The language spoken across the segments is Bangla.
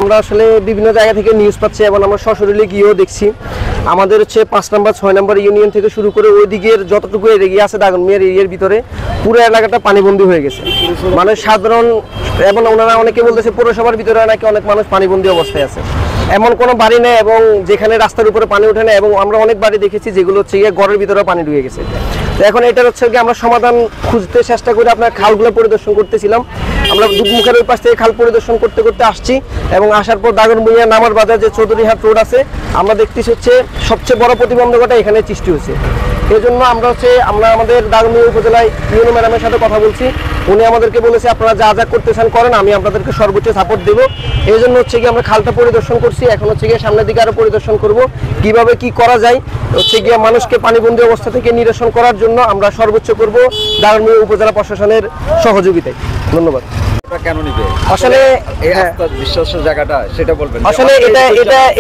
আমরা আসলে বিভিন্ন জায়গা থেকে নিউজ পাচ্ছি এবং আমরা সশরীরে গিয়েও দেখছি। আমাদের হচ্ছে 5 নম্বর 6 নম্বর ইউনিয়ন থেকে শুরু করে ওই দিকের যতটুকু এরিয়া আছে দাগনমিয়ার এরিয়ার ভিতরে পুরো এলাকাটা পানিবন্দী হয়ে গেছে। মানে সাধারণ এবং ওনারা অনেকে বলতেছে পৌরসভার ভিতরে নাকি অনেক মানুষ পানিবন্দী অবস্থায় আছে। এমন কোনো বাড়ি নেই এবং যেখানে রাস্তার উপরে পানি ওঠে না, এবং আমরা অনেক বাড়ি দেখেছি যেগুলো হচ্ছে গিয়ে ঘরের ভিতরে পানি ঢুকে গেছে। তো এখন এটার হচ্ছে গিয়ে আমরা সমাধান খুঁজতে চেষ্টা করে আপনার খালগুলো পরিদর্শন করতেছিলাম। আমরা দুধমুখের ওই পাশ থেকে খাল পরিদর্শন করতে করতে আসছি এবং আসার পর দাগনভূঞা নামার বাজার যে চৌধুরীহাট রোড আছে আমরা দেখতেছি হচ্ছে সবচেয়ে বড় প্রতিবন্ধকতা এখানে সৃষ্টি হয়েছে। এই জন্য আমরা আমাদের দাগনভূঞা উপজেলায় ইউনো ম্যাডামের সাথে কথা বলছি। উনি আমাদেরকে বলেছে আপনারা যা যা করতে চান করেন, আমি আপনাদেরকে সর্বোচ্চ সাপোর্ট দেবো। এই জন্য হচ্ছে গিয়ে আমরা খালটা পরিদর্শন করছি। এখন হচ্ছে গিয়ে সামনের দিকে আরও পরিদর্শন করব কিভাবে কি করা যায়। হচ্ছে গিয়ে মানুষকে পানিবন্দী অবস্থা থেকে নিরসন করার জন্য আমরা সর্বোচ্চ করব দাগনভূঞা উপজেলা প্রশাসনের সহযোগিতায়। ধন্যবাদ। কেন নিবে আসলে এই বিশ্বাসের জায়গাটা সেটা বলবেন। আসলে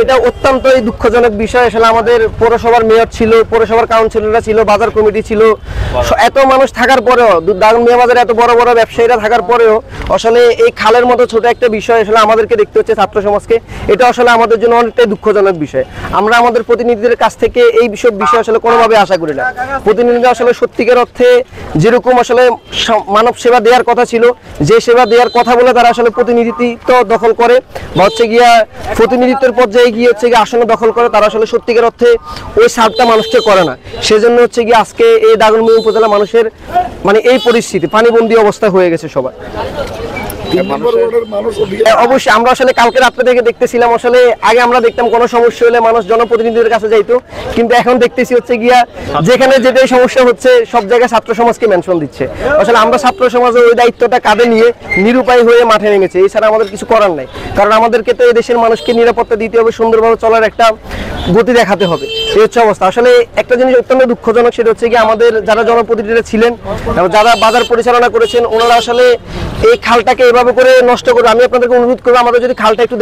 এটা অত্যন্তই দুঃখজনক বিষয়। আসলে আমাদের পৌরসভার মেয়র ছিল, পৌরসভার কাউন্সিলররা ছিল, বাজার কমিটি ছিল, এত মানুষ থাকার পরেও দাগনভূঞা বাজারে এত বড় বড় ব্যবসায়ীরা থাকার পরেও আসলে এই খালের মতো ছোট একটা বিষয় আসলে আমাদেরকে দেখতে হচ্ছে ছাত্র সমাজকে। এটা আসলে আমাদের জন্য অনেকটাই দুঃখজনক বিষয়। আমরা আমাদের প্রতিনিধিদের কাছ থেকে এই বিষয় আসলে কোনোভাবে আশা করি না। প্রতিনিধিরা আসলে সত্যিকার অর্থে যেরকম আসলে মানব সেবা দেওয়ার কথা ছিল, যে সেবা দেওয়ার কথা বলে তারা আসলে প্রতিনিধিত্ব দখল করে বা হচ্ছে গিয়া প্রতিনিধিত্বের পর্যায়ে গিয়ে হচ্ছে গিয়ে আসন দখল করে, তারা আসলে সত্যিকার অর্থে ওই সার্ভটা মানুষকে করে না। সেজন্য হচ্ছে গিয়ে আজকে এই দাগনভূঞা উপজেলা মানুষের মানে এই পরিস্থিতি, পানিবন্দী অবস্থা হয়ে গেছে সবাই। অবশ্যই আমরা আসলে কালকে রাত্রে থেকে দেখতেছিলাম, আসলে আগে আমরা দেখতাম কোনো সমস্যা হলে মানুষ জনপ্রতিনিধিদের কাছে যাইতো, কিন্তু এখন দেখতেছি হচ্ছে গিয়া যেখানে যেটাই সমস্যা হচ্ছে সব জায়গায় ছাত্র সমাজকে মেনশন দিচ্ছে। আসলে আমরা ছাত্র সমাজের ওই দায়িত্বটা কাঁধে নিয়ে নিরুপায় হয়ে মাঠে নেমেছে, এছাড়া আমাদের কিছু করার নাই। কারণ আমাদেরকে তো এই দেশের মানুষকে নিরাপত্তা দিতে হবে, সুন্দরভাবে চলার একটা গতি দেখাতে হবে। এই হচ্ছে অবস্থা। আসলে একটা জিনিস অত্যন্ত দুঃখজনক, সেটা হচ্ছে কি আমাদের যারা জনপ্রতিনিধিরা ছিলেন এবং যারা বাজার পরিচালনা করেছেন ওনারা আসলে এই খালটাকে এভাবে করে নষ্ট করবে। আমি আপনাদেরকে অনুরোধ করবো আমাদের যদি খালটা একটু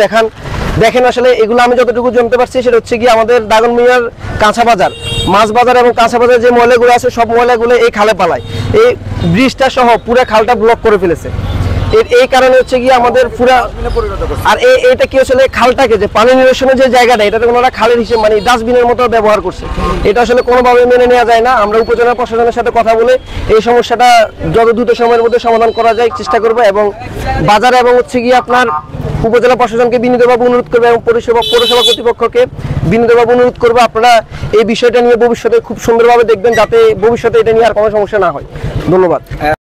দেখেন আসলে এগুলো আমি যতটুকু জানতে পারছি সেটা হচ্ছে কি আমাদের দাগনভূঞার কাঁচা বাজার, মাছ বাজার এবং কাঁচা বাজার যে ময়লাগুলো আছে সব ময়লাগুলো এই খালে পালায়। এই ব্রিজটা সহ পুরো খালটা ব্লক করে ফেলেছে। এই কারণে হচ্ছে কি আমাদের পুরা আর এটা কি আসলে খালটাকে যে পানি নিরসনের যে জায়গাটা এটাতে ওনারা খালের হিসেবে মানে ডাস্টবিনের মতো ব্যবহার করছে। এটা আসলে কোনোভাবে মেনে নেওয়া যায় না। আমরা উপজেলা প্রশাসনের সাথে কথা বলে এই সমস্যাটা যত দ্রুত সময়ের মধ্যে সমাধান করা যায় চেষ্টা করবো এবং বাজারে এবং হচ্ছে গিয়ে আপনার উপজেলা প্রশাসনকে বিনীতভাবে অনুরোধ করবো এবং পৌরসভা কর্তৃপক্ষকে বিনীতভাবে অনুরোধ করবো আপনারা এই বিষয়টা নিয়ে ভবিষ্যতে খুব সুন্দরভাবে দেখবেন, যাতে ভবিষ্যতে এটা নিয়ে আর কোনো সমস্যা না হয়। ধন্যবাদ।